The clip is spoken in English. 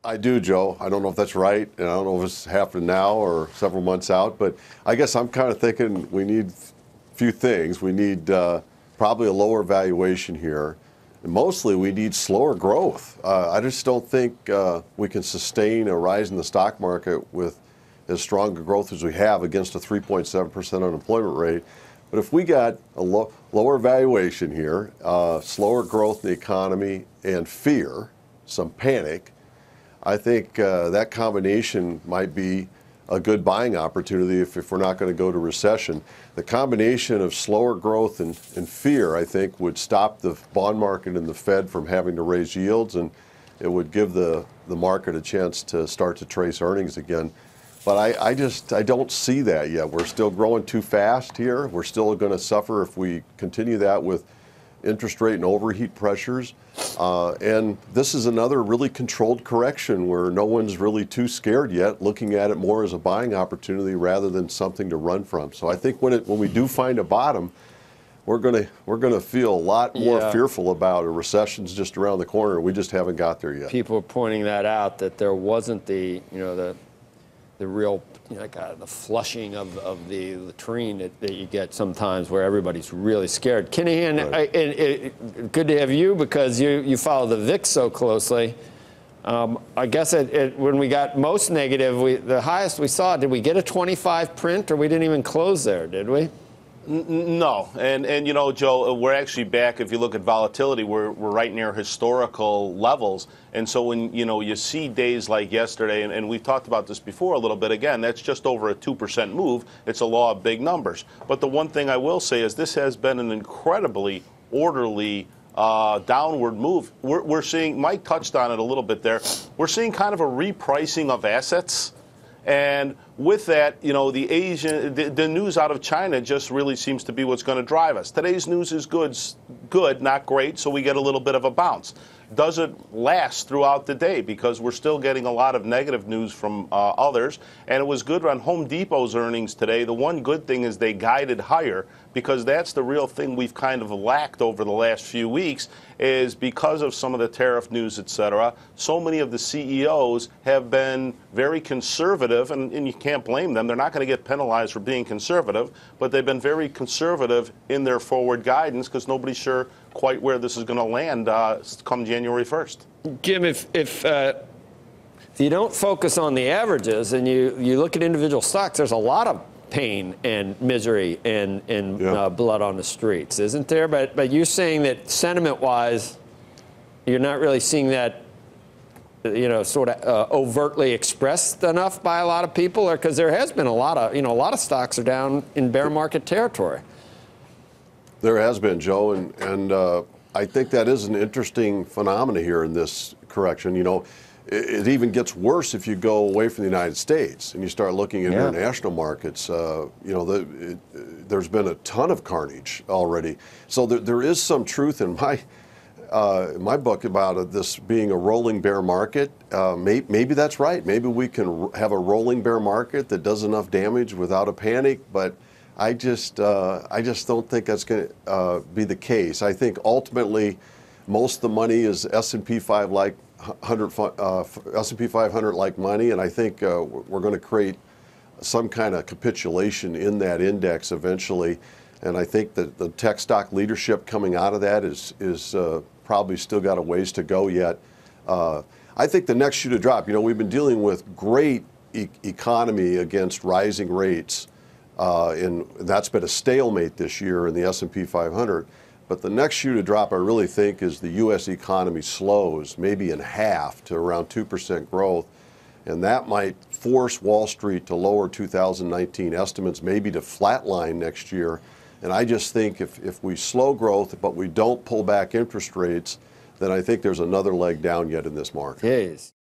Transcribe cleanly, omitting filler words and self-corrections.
I do, Joe. I don't know if that's right, and I don't know if it's happening now or several months out, but I guess I'm kind of thinking we need a few things. We need probably a lower valuation here, and mostly we need slower growth. I just don't think we can sustain a rise in the stock market with as strong a growth as we have against a 3.7% unemployment rate. But if we got a lower valuation here, slower growth in the economy, and fear, some panic, I think that combination might be a good buying opportunity if we're not going to go to recession. The combination of slower growth and fear, I think, would stop the bond market and the Fed from having to raise yields, and it would give the market a chance to start to trace earnings again. But I don't see that yet. We're still growing too fast here. We're still going to suffer if we continue that with interest rate and overheat pressures. And this is another really controlled correction where no one's really too scared yet, looking at it more as a buying opportunity rather than something to run from. So I think when we do find a bottom, we're gonna feel a lot more fearful about a recession's just around the corner. We just haven't got there yet. People are pointing that out, that there wasn't the real, the flushing of the latrine that you get sometimes where everybody's really scared. Kinahan, right. Good to have you because you follow the VIX so closely. I guess when we got most negative, the highest we saw, did we get a 25 print or we didn't even close there, did we? No, and Joe, we're actually back. If you look at volatility, we're right near historical levels. And so when you see days like yesterday, and we've talked about this before a little bit. Again, that's just over a 2% move. It's a law of big numbers. But the one thing I will say is this has been an incredibly orderly downward move. We're seeing, Mike touched on it a little bit there. We're seeing kind of a repricing of assets. And with that, the news out of China just really seems to be what's going to drive us. Today's news is good, not great, so we get a little bit of a bounce. Does it last throughout the day? Because we're still getting a lot of negative news from others. And it was good on Home Depot's earnings today. The one good thing is they guided higher, because that's the real thing we've kind of lacked over the last few weeks, is because of some of the tariff news, et cetera. So many of the CEOs have been very conservative, and you can't blame them. They're not going to get penalized for being conservative, but they've been very conservative in their forward guidance because nobody's sure quite where this is going to land come January 1st. Jim, if you don't focus on the averages and you look at individual stocks, there's a lot of pain and misery and blood on the streets, isn't there? But you're saying that sentiment-wise, you're not really seeing that, sort of overtly expressed enough by a lot of people, or because there has been a lot of stocks are down in bear market territory. There has been, Joe, and I think that is an interesting phenomena here in this correction. It even gets worse if you go away from the United States and you start looking at international markets. There's been a ton of carnage already. So there is some truth in my book about this being a rolling bear market. Maybe that's right. Maybe we can have a rolling bear market that does enough damage without a panic, but I just don't think that's going to be the case. I think ultimately most of the money is S&P 500 like money, and I think we're going to create some kind of capitulation in that index eventually. And I think that the tech stock leadership coming out of that is probably still got a ways to go yet. I think the next shoe to drop, we've been dealing with great economy against rising rates. And that's been a stalemate this year in the S&P 500. But the next shoe to drop, I really think, is the U.S. economy slows, maybe in half to around 2% growth. And that might force Wall Street to lower 2019 estimates, maybe to flatline next year. And I just think if we slow growth, but we don't pull back interest rates, then I think there's another leg down yet in this market. Yes.